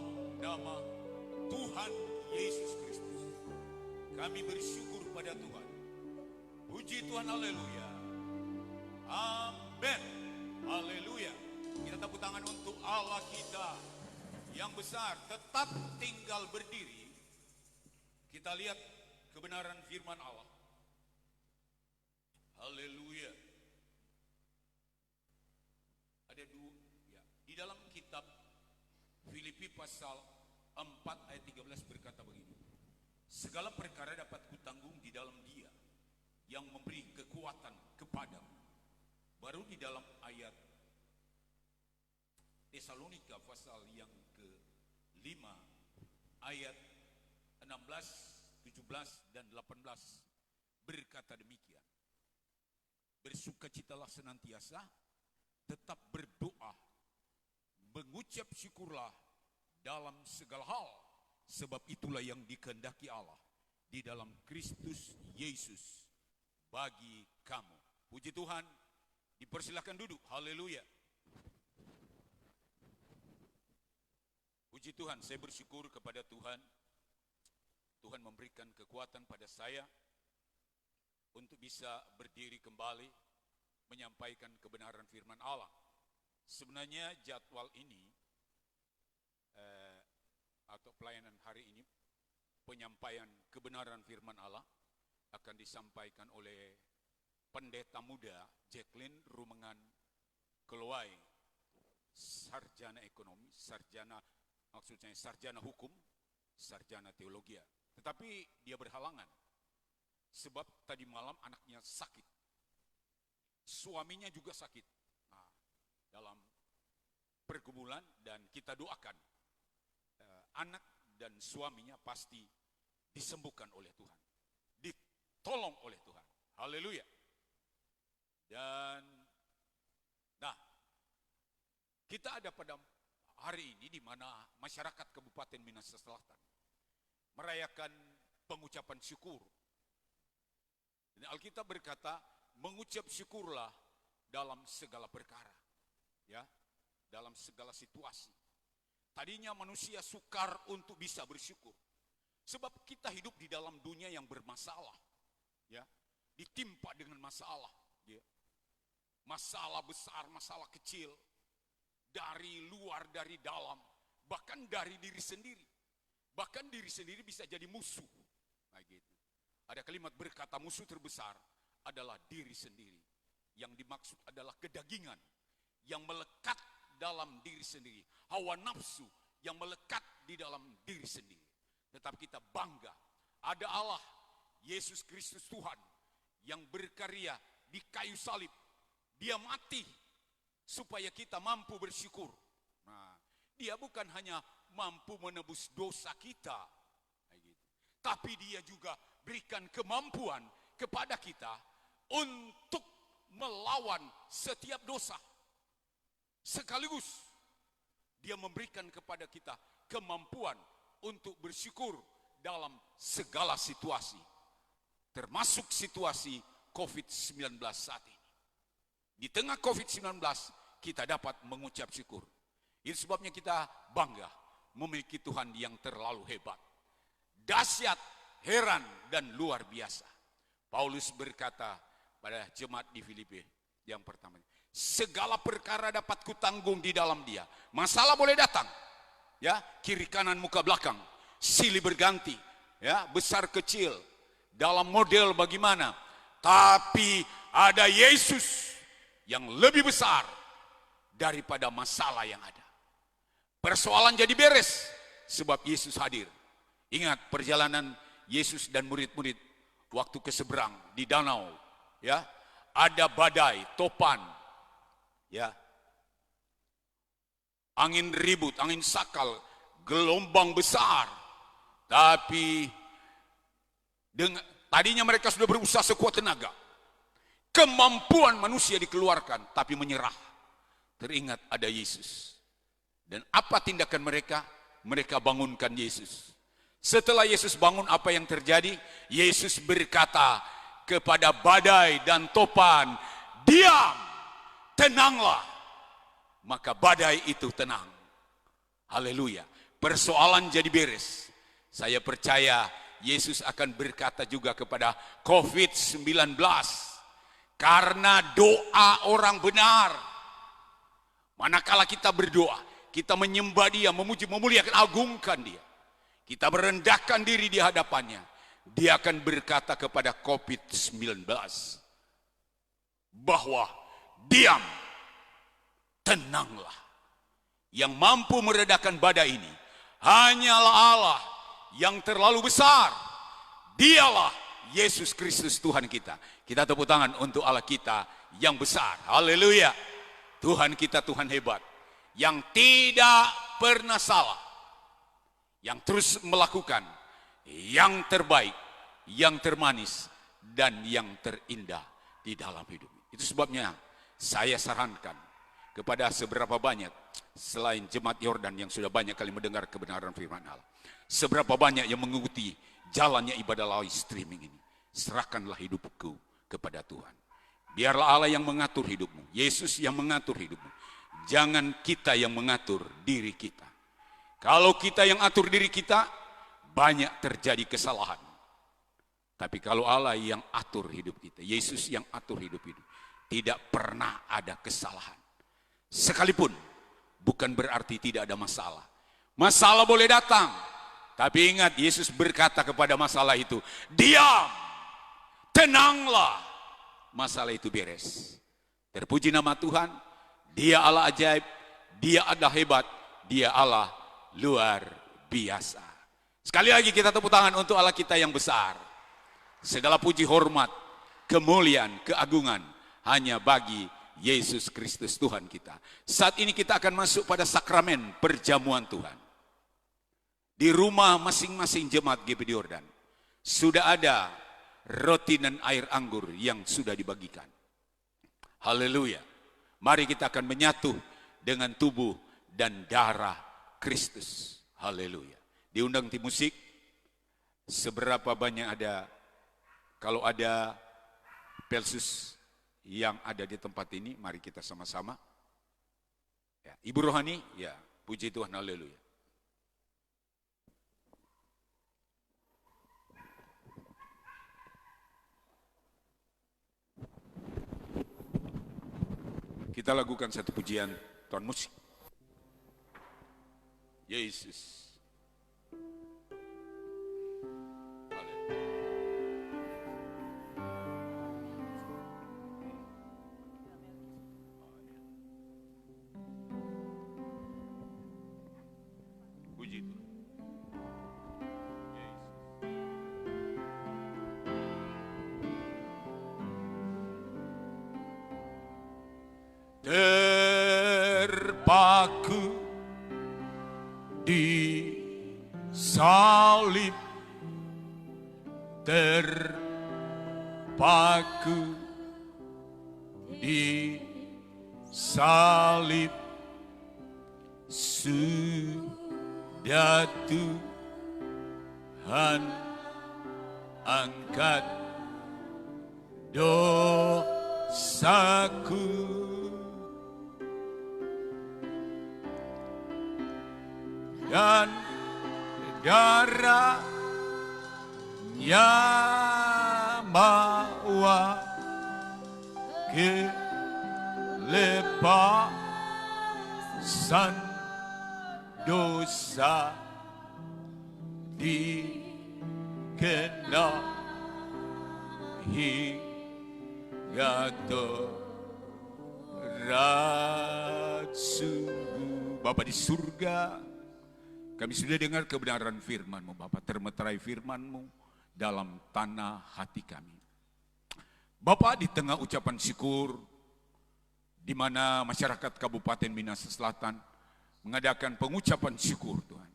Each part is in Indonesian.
dalam nama Tuhan Yesus Kristus. Kami bersyukur pada Tuhan. Puji Tuhan, haleluya. Amin. Haleluya. Kita tepuk tangan untuk Allah kita yang besar. Tetap tinggal berdiri. Kita lihat kebenaran firman Allah. Haleluya. Ada dua ya. Di dalam kitab Filipi pasal 4 ayat 13 berkata begini. Segala perkara dapat kutanggung di dalam Dia yang memberi kekuatan kepadamu. Baru di dalam ayat Tesalonika pasal yang ke-5 ayat 16, 17 dan 18 berkata demikian. Bersukacitalah senantiasa, tetap berdoa, mengucap syukurlah dalam segala hal, sebab itulah yang dikehendaki Allah di dalam Kristus Yesus bagi kamu. Puji Tuhan, dipersilakan duduk. Haleluya. Puji Tuhan, saya bersyukur kepada Tuhan. Tuhan memberikan kekuatan pada saya untuk bisa berdiri kembali menyampaikan kebenaran firman Allah. Sebenarnya jadwal ini atau pelayanan hari ini, penyampaian kebenaran firman Allah akan disampaikan oleh pendeta muda Jacqueline Rumengan Keluai, sarjana ekonomi, sarjana hukum, sarjana teologi. Tetapi dia berhalangan sebab tadi malam anaknya sakit, suaminya juga sakit. Nah, dalam pergumulan, dan kita doakan anak dan suaminya pasti disembuhkan oleh Tuhan, ditolong oleh Tuhan. Haleluya. Dan nah, kita ada pada hari ini di mana masyarakat Kabupaten Minahasa Selatan merayakan pengucapan syukur. Dan Alkitab berkata, mengucap syukurlah dalam segala perkara, ya, dalam segala situasi. Tadinya manusia sukar untuk bisa bersyukur, sebab kita hidup di dalam dunia yang bermasalah, ya, ditimpa dengan masalah, ya, masalah besar, masalah kecil, dari luar, dari dalam, bahkan dari diri sendiri. Bahkan diri sendiri bisa jadi musuh. Nah, gitu. Ada kalimat berkata musuh terbesar adalah diri sendiri. Yang dimaksud adalah kedagingan yang melekat dalam diri sendiri. Hawa nafsu yang melekat di dalam diri sendiri. Tetapi kita bangga, ada Allah, Yesus Kristus Tuhan, yang berkarya di kayu salib. Dia mati supaya kita mampu bersyukur. Nah, dia bukan hanya mampu menebus dosa kita, tapi dia juga berikan kemampuan kepada kita untuk melawan setiap dosa. Sekaligus dia memberikan kepada kita kemampuan untuk bersyukur dalam segala situasi, termasuk situasi COVID-19 saat ini. Di tengah COVID-19 kita dapat mengucap syukur. Itu sebabnya kita bangga memiliki Tuhan yang terlalu hebat, dahsyat, heran, dan luar biasa. Paulus berkata pada jemaat di Filipi yang pertama, segala perkara dapat kutanggung di dalam Dia. Masalah boleh datang, ya, kiri kanan muka belakang, silih berganti, ya, besar kecil, dalam model bagaimana, tapi ada Yesus yang lebih besar daripada masalah yang ada. Persoalan jadi beres sebab Yesus hadir. Ingat perjalanan Yesus dan murid-murid waktu ke seberang di danau, ya, ada badai, topan, ya, angin ribut, angin sakal, gelombang besar. Tapi tadinya mereka sudah berusaha sekuat tenaga, kemampuan manusia dikeluarkan, tapi menyerah. Teringat ada Yesus. Dan apa tindakan mereka? Mereka bangunkan Yesus. Setelah Yesus bangun, apa yang terjadi? Yesus berkata kepada badai dan topan, diam, tenanglah. Maka badai itu tenang. Haleluya. persoalan jadi beres. Saya percaya Yesus akan berkata juga kepada COVID-19, karena doa orang benar. Manakala kita berdoa, kita menyembah Dia, memuji, memuliakan, agungkan Dia, kita merendahkan diri di hadapannya, Dia akan berkata kepada COVID-19 bahwa diam, tenanglah. Yang mampu meredakan badai ini hanyalah Allah yang terlalu besar. Dialah Yesus Kristus Tuhan kita. Kita tepuk tangan untuk Allah kita yang besar. Haleluya. Tuhan kita Tuhan hebat, yang tidak pernah salah, yang terus melakukan yang terbaik, yang termanis, dan yang terindah di dalam hidup. Itu sebabnya saya sarankan kepada seberapa banyak, selain jemaat Yordan yang sudah banyak kali mendengar kebenaran firman Allah, seberapa banyak yang mengikuti jalannya ibadah live streaming ini, serahkanlah hidupku kepada Tuhan. Biarlah Allah yang mengatur hidupmu, Yesus yang mengatur hidupmu. Jangan kita yang mengatur diri kita. Kalau kita yang atur diri kita, banyak terjadi kesalahan. Tapi kalau Allah yang atur hidup kita, Yesus yang atur hidup itu, tidak pernah ada kesalahan. Sekalipun bukan berarti tidak ada masalah. Masalah boleh datang, tapi ingat Yesus berkata kepada masalah itu, diam, tenanglah. Masalah itu beres. Terpuji nama Tuhan, Dia Allah ajaib, Dia ada hebat, Dia Allah luar biasa. Sekali lagi kita tepuk tangan untuk Allah kita yang besar. Segala puji, hormat, kemuliaan, keagungan hanya bagi Yesus Kristus Tuhan kita. Saat ini kita akan masuk pada sakramen perjamuan Tuhan. Di rumah masing-masing jemaat GBD Yordan sudah ada roti dan air anggur yang sudah dibagikan. Haleluya. Mari kita akan menyatu dengan tubuh dan darah Kristus. Haleluya. Diundang tim musik. Seberapa banyak ada, kalau ada Pelsus yang ada di tempat ini, mari kita sama-sama. Ya, Ibu Rohani, ya, puji Tuhan, haleluya. Kita lakukan satu pujian tuan musik. Yesus. Puji Tuhan. Terpaku di salib, terpaku di salib, sudah Tuhan angkat dosaku. Dan darahnya bawa kelepasan dosa, dikenahi hingga torat sungguh. Bapa di surga, kami sudah dengar kebenaran firman-Mu, Bapa, termeterai firman-Mu dalam tanah hati kami. Bapa, di tengah ucapan syukur, di mana masyarakat Kabupaten Minahasa Selatan mengadakan pengucapan syukur, Tuhan.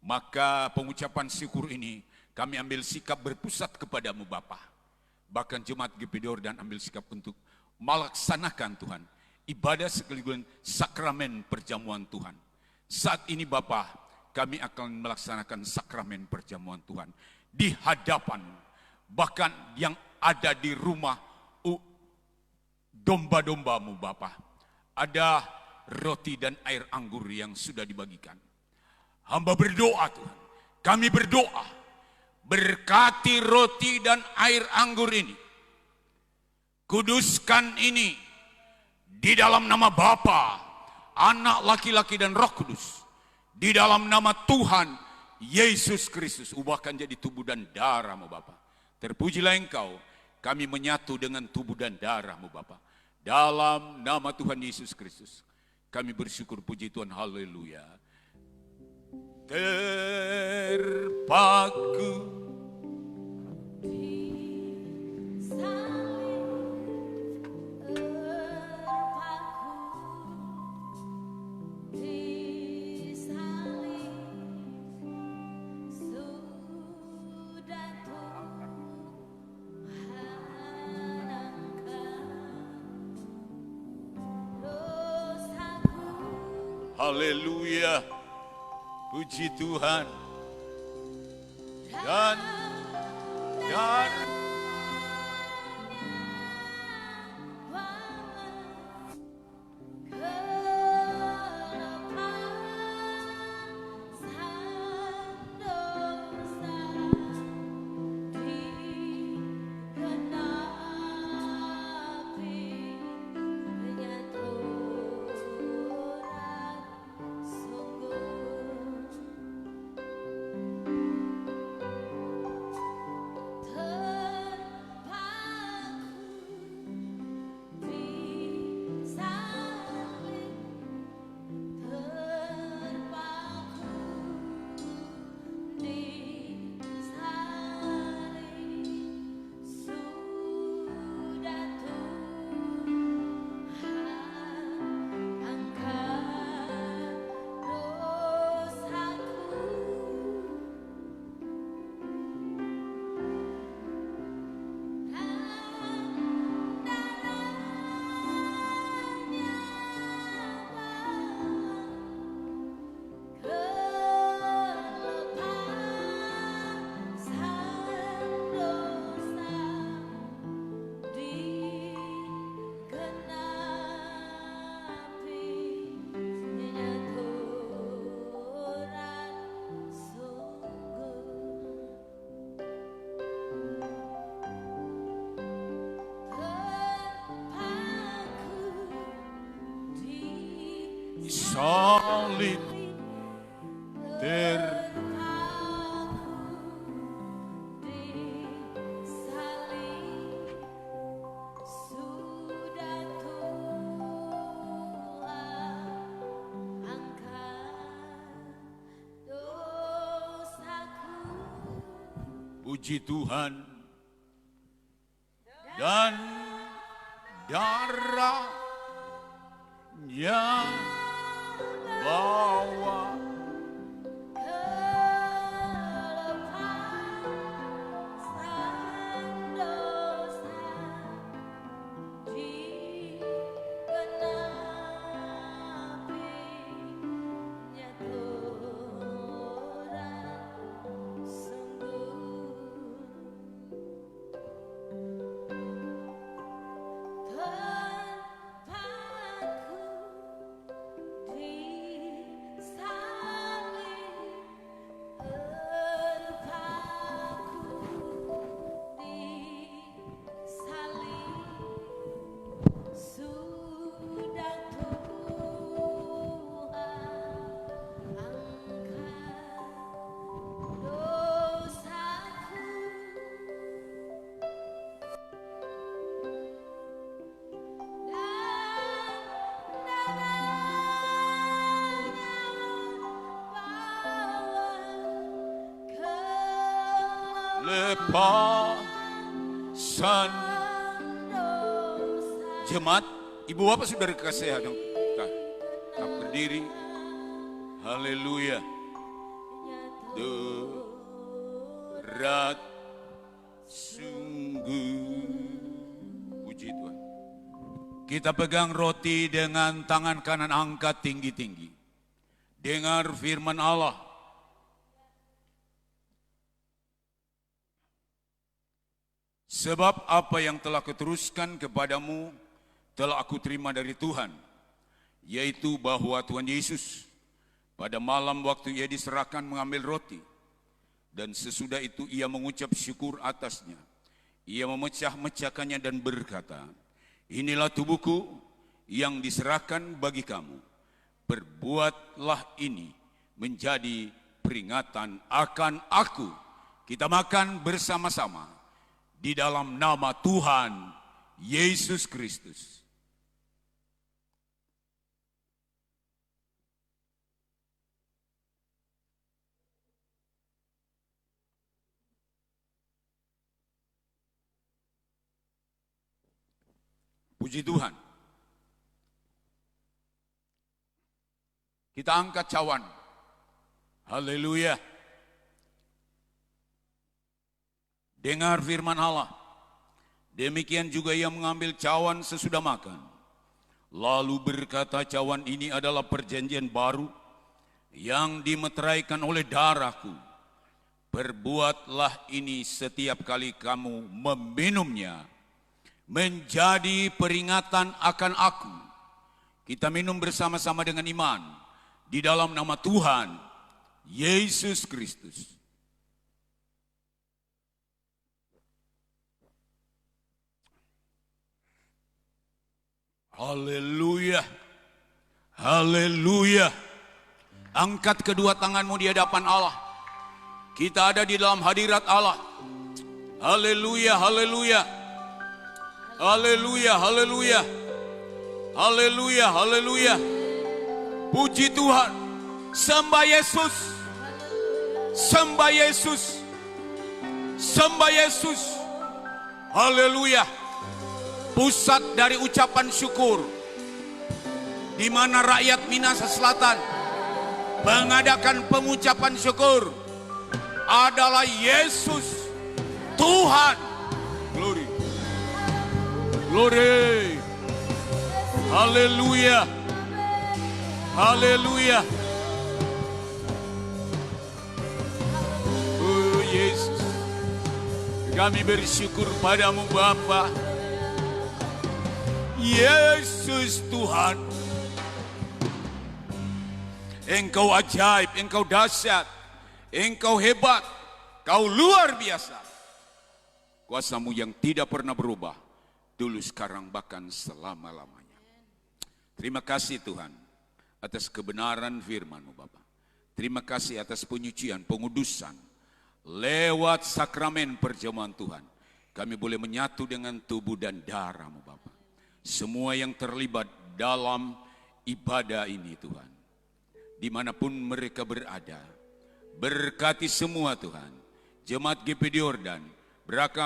Maka pengucapan syukur ini kami ambil sikap berpusat kepadamu, Bapa. Bahkan jemaat GBD Yordan ambil sikap untuk melaksanakan, Tuhan, ibadah sekaligus sakramen perjamuan Tuhan. Saat ini, Bapa, kami akan melaksanakan sakramen perjamuan Tuhan di hadapan bahkan yang ada di rumah domba-dombamu, Bapa. Ada roti dan air anggur yang sudah dibagikan. Hamba berdoa Tuhan, kami berdoa, berkati roti dan air anggur ini. Kuduskan ini di dalam nama Bapa, Anak laki-laki dan Roh Kudus. Di dalam nama Tuhan Yesus Kristus, ubahkan jadi tubuh dan darah-Mu Bapa. Terpujilah Engkau, kami menyatu dengan tubuh dan darah-Mu Bapa. Dalam nama Tuhan Yesus Kristus, kami bersyukur, puji Tuhan, haleluya. Terpaku haleluya, puji Tuhan. Dan salib puji Tuhan. Dan darahnya bawa lepasan. Jemaat, ibu bapak sudah dikasih dong. Kita berdiri. Haleluya. Berat sungguh. Puji Tuhan. Kita pegang roti dengan tangan kanan angkat tinggi-tinggi. Dengar firman Allah. Sebab apa yang telah kuteruskan kepadamu telah aku terima dari Tuhan, yaitu bahwa Tuhan Yesus Pada malam waktu ia diserahkan mengambil roti, dan sesudah itu ia mengucap syukur atasnya. Ia memecah-mecahkannya dan berkata, "Inilah tubuhku yang diserahkan bagi kamu. Perbuatlah ini menjadi peringatan akan aku." Kita makan bersama-sama di dalam nama Tuhan Yesus Kristus. Puji Tuhan. Kita angkat cawan. Haleluya. Dengar firman Allah. Demikian juga ia mengambil cawan sesudah makan. Lalu berkata, "Cawan ini adalah perjanjian baru yang dimeteraikan oleh darahku. Perbuatlah ini setiap kali kamu meminumnya, menjadi peringatan akan aku." Kita minum bersama-sama dengan iman di dalam nama Tuhan Yesus Kristus. Haleluya. Haleluya. Angkat kedua tanganmu di hadapan Allah. Kita ada di dalam hadirat Allah. Haleluya, haleluya. Haleluya, haleluya. Haleluya, haleluya. Puji Tuhan. Sembah Yesus. Sembah Yesus. Sembah Yesus. Haleluya. Pusat dari ucapan syukur, di mana rakyat Minahasa Selatan mengadakan pengucapan syukur adalah Yesus Tuhan. Glory. Glory. Haleluya. Haleluya. Oh Yesus, kami bersyukur padamu Bapa. Yesus Tuhan, Engkau ajaib, Engkau dahsyat, Engkau hebat, Kau luar biasa. Kuasa-Mu yang tidak pernah berubah, dulu, sekarang, bahkan selama-lamanya. Terima kasih Tuhan atas kebenaran firman-Mu Bapa. Terima kasih atas penyucian, pengudusan lewat sakramen perjamuan Tuhan. Kami boleh menyatu dengan tubuh dan darah-Mu Bapa. Semua yang terlibat dalam ibadah ini Tuhan, dimanapun mereka berada, berkati semua Tuhan. Jemaat GPD Yordan,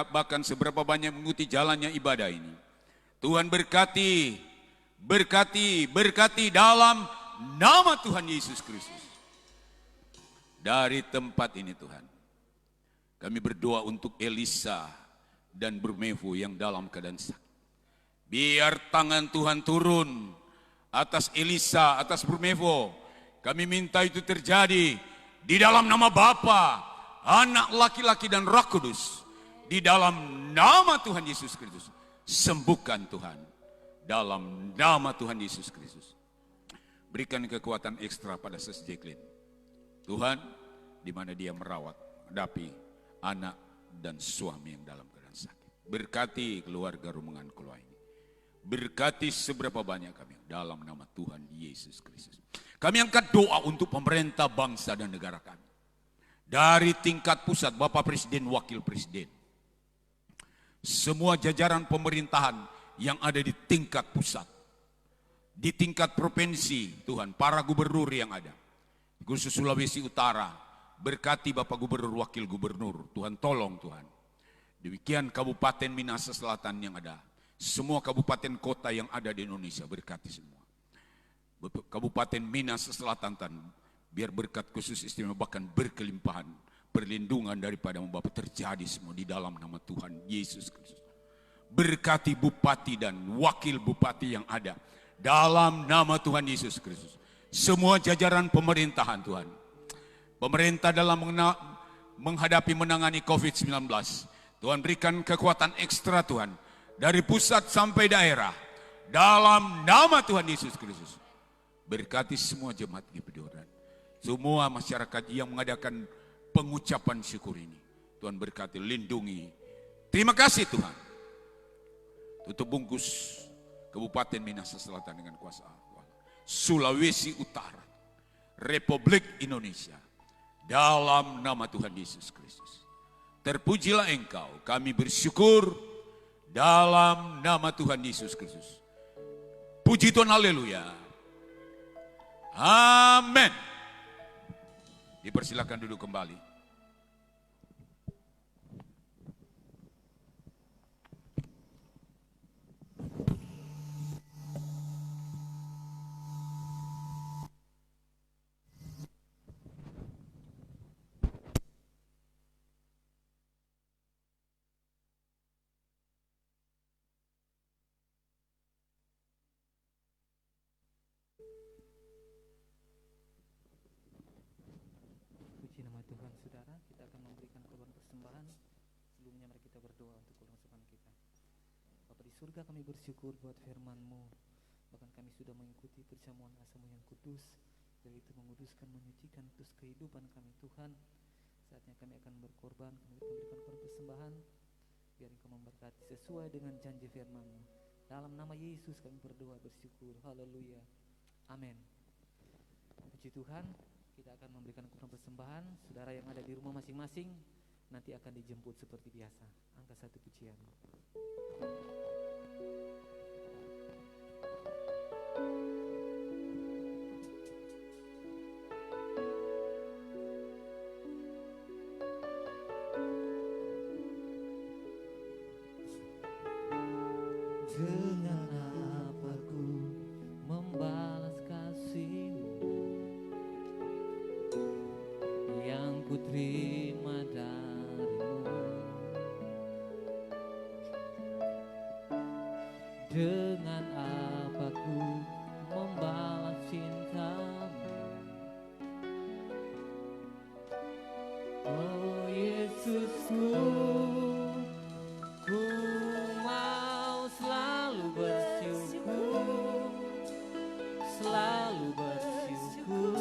bahkan seberapa banyak mengikuti jalannya ibadah ini, Tuhan berkati, berkati, berkati dalam nama Tuhan Yesus Kristus. Dari tempat ini Tuhan, kami berdoa untuk Elisa dan Burmevo yang dalam keadaan sakit. Biar tangan Tuhan turun atas Elisa, atas Burmevo. Kami minta itu terjadi di dalam nama Bapa, Anak laki-laki dan Roh Kudus. Di dalam nama Tuhan Yesus Kristus. Sembuhkan Tuhan dalam nama Tuhan Yesus Kristus. Berikan kekuatan ekstra pada Sis Jacqueline. Tuhan, di mana dia merawat, menghadapi anak dan suami yang dalam keadaan sakit. Berkati keluarga Rumengan Kuloa ini. Berkati seberapa banyak kami dalam nama Tuhan Yesus Kristus. Kami angkat doa untuk pemerintah bangsa dan negara kami. Dari tingkat pusat, Bapak Presiden, Wakil Presiden. Semua jajaran pemerintahan yang ada di tingkat pusat. Di tingkat provinsi, Tuhan, para gubernur yang ada. Khusus Sulawesi Utara, berkati Bapak Gubernur, Wakil Gubernur. Tuhan tolong Tuhan. Demikian Kabupaten Minahasa Selatan yang ada. Semua kabupaten kota yang ada di Indonesia, berkati semua. Kabupaten Minahasa Selatan, biar berkat khusus istimewa bahkan berkelimpahan, perlindungan daripada Bapak terjadi semua di dalam nama Tuhan Yesus Kristus. Berkati bupati dan wakil bupati yang ada dalam nama Tuhan Yesus Kristus. Semua jajaran pemerintahan Tuhan. Pemerintah dalam menghadapi menangani COVID-19. Tuhan berikan kekuatan ekstra Tuhan. Dari pusat sampai daerah, dalam nama Tuhan Yesus Kristus. Berkati semua jemaat GPD Yordan. semua masyarakat yang mengadakan pengucapan syukur ini. Tuhan berkati, lindungi. Terima kasih Tuhan. Tutup bungkus Kabupaten Minahasa Selatan dengan kuasa Allah. Sulawesi Utara, Republik Indonesia, dalam nama Tuhan Yesus Kristus. Terpujilah Engkau, kami bersyukur dalam nama Tuhan Yesus Kristus. Puji Tuhan, haleluya. Amin. Dipersilakan duduk kembali. Puji nama Tuhan, saudara. Kita akan memberikan korban persembahan. Sebelumnya mari kita berdoa untuk kelangsungan kita. Bapa di surga, kami bersyukur buat firman-Mu. Bahkan kami sudah mengikuti perjamuan asam yang kudus. Dari itu menguduskan, menyucikan terus kehidupan kami Tuhan. Saatnya kami akan berkorban, kami akan memberikan korban persembahan. Biar Engkau memberkati sesuai dengan janji firman-Mu. Dalam nama Yesus kami berdoa bersyukur. Haleluya. Amin. Puji Tuhan. Kita akan memberikan korban persembahan. Saudara yang ada di rumah masing-masing nanti akan dijemput seperti biasa. Angka 1 pujian. Dengan apa ku membalas kasih-Mu yang ku terima dari-Mu. Dengan apa ku membalas cinta-Mu. Oh Yesusku, ku mau selalu bersyukur, selalu bersyukur.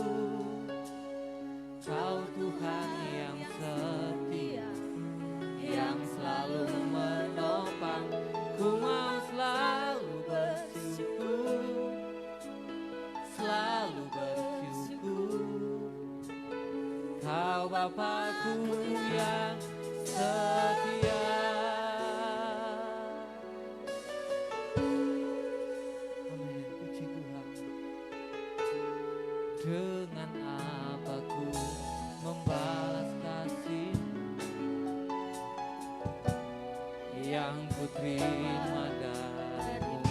Kau Tuhan yang setia, yang selalu menopang. Ku mau selalu bersyukur, selalu bersyukur. Kau Bapa-Ku yang setia. Amin, puji Tuhan. Dengan apa ku membalas kasih yang ku terima dari-Mu.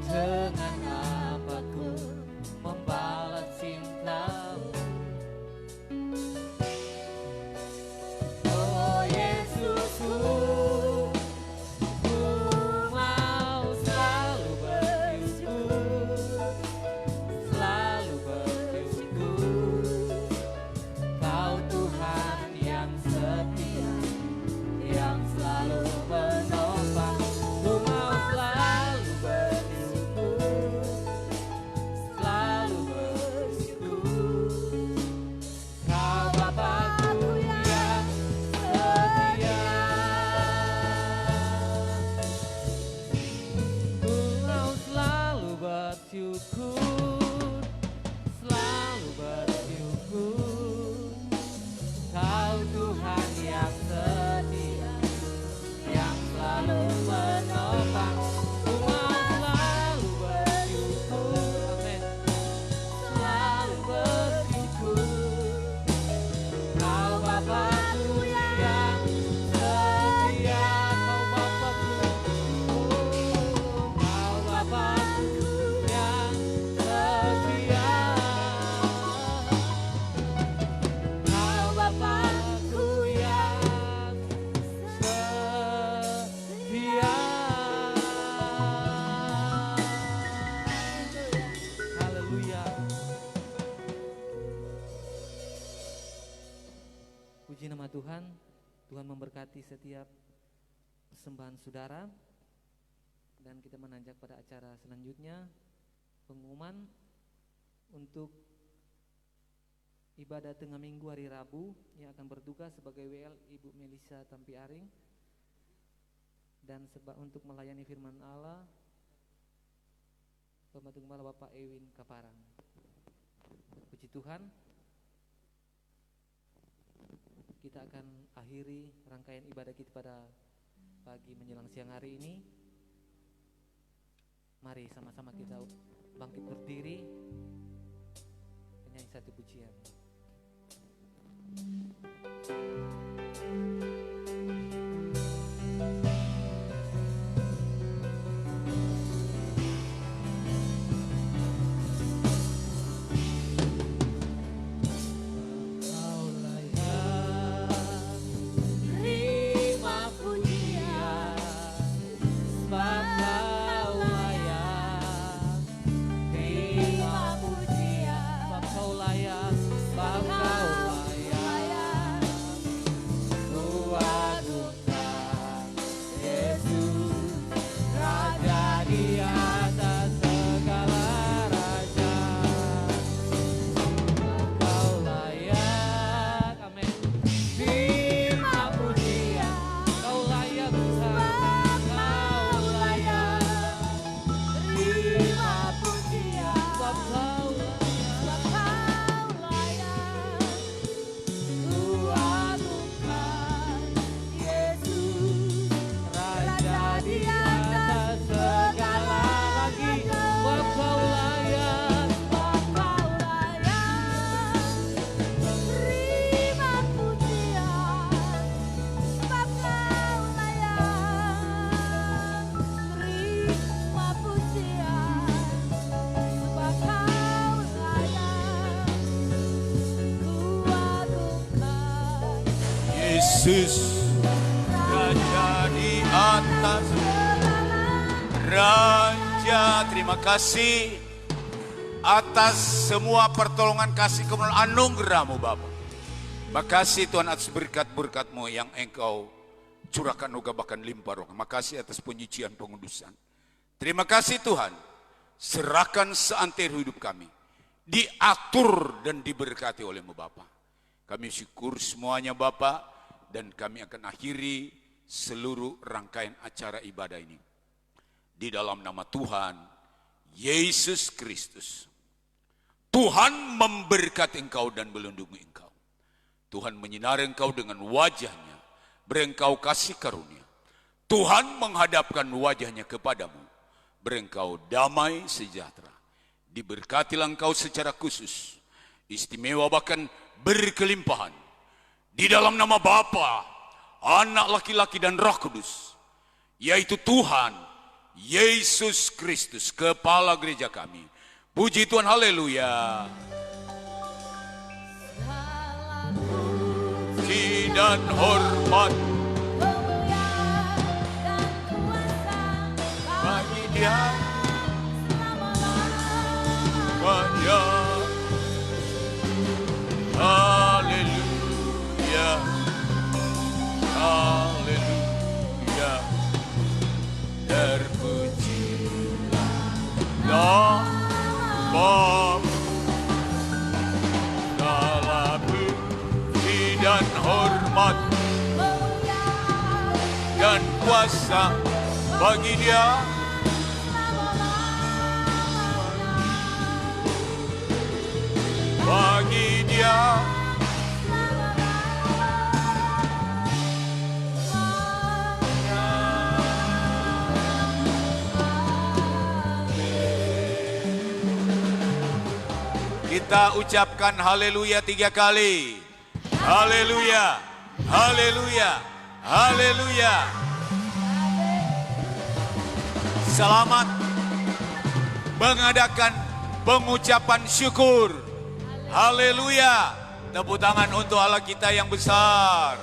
Dengan apa ku membalas cinta-Mu. Oh Yesusku, ku mau selalu bersyukur, selalu bersyukur. Kau Tuhan yang setia, yang selalu menopang. Ku mau selalu bersyukur, selalu bersyukur. Kau Bapa-Ku yang setia. Ku mau selalu bersyukur, selalu bersyukur. Kau Tuhan yang setia, yang selalu menopang. Ku mau selalu bersyukur, amin, selalu bersyukur. Kau Bapa-Ku yang setia, Kau Bapa-Ku, Kau Bapa-Ku yang setia. Kau Bapa-Ku yang setia. Haleluya. Puji nama Tuhan. Tuhan memberkati setiap persembahan saudara. Dan kita menanjak pada acara selanjutnya. pengumuman untuk ibadah tengah minggu hari Rabu yang akan bertugas sebagai WL Ibu Melisa Tampiaring, dan untuk melayani firman Allah Pembantu Gembala Bapak Ewin Kaparang. Puji Tuhan, kita akan akhiri rangkaian ibadah kita pada pagi menjelang siang hari ini. Mari sama-sama kita bangkit berdiri, menyanyi satu pujian. Yesus Raja di atas, Raja, terima kasih atas semua pertolongan kasih kemuliaan anugerah-Mu Bapa. Makasih Tuhan atas berkat-berkat-Mu yang Engkau curahkan juga bahkan limpah roh. Makasih atas penyucian pengudusan. Terima kasih Tuhan, serahkan seantero hidup kami, diatur dan diberkati oleh-Mu Bapa. Kami syukur semuanya Bapa, dan kami akan akhiri seluruh rangkaian acara ibadah ini di dalam nama Tuhan Yesus Kristus. Tuhan memberkati engkau dan melindungi engkau. Tuhan menyinari engkau dengan wajahnya, beri engkau kasih karunia. Tuhan menghadapkan wajahnya kepadamu, beri engkau damai sejahtera. Diberkatilah engkau secara khusus, istimewa bahkan berkelimpahan. Di dalam nama Bapa, Anak laki-laki dan Roh Kudus, yaitu Tuhan Yesus Kristus, Kepala Gereja kami. Puji Tuhan, haleluya. Puji dan hormat bagi Dia, Raja. Haleluya, haleluya. Terpujilah nama, segala puji dan hormat dan kuasa bagi Dia. Bagi Dia. Kita ucapkan haleluya 3 kali. Haleluya, haleluya, haleluya. Selamat mengadakan pengucapan syukur. Haleluya. Tepuk tangan untuk Allah kita yang besar.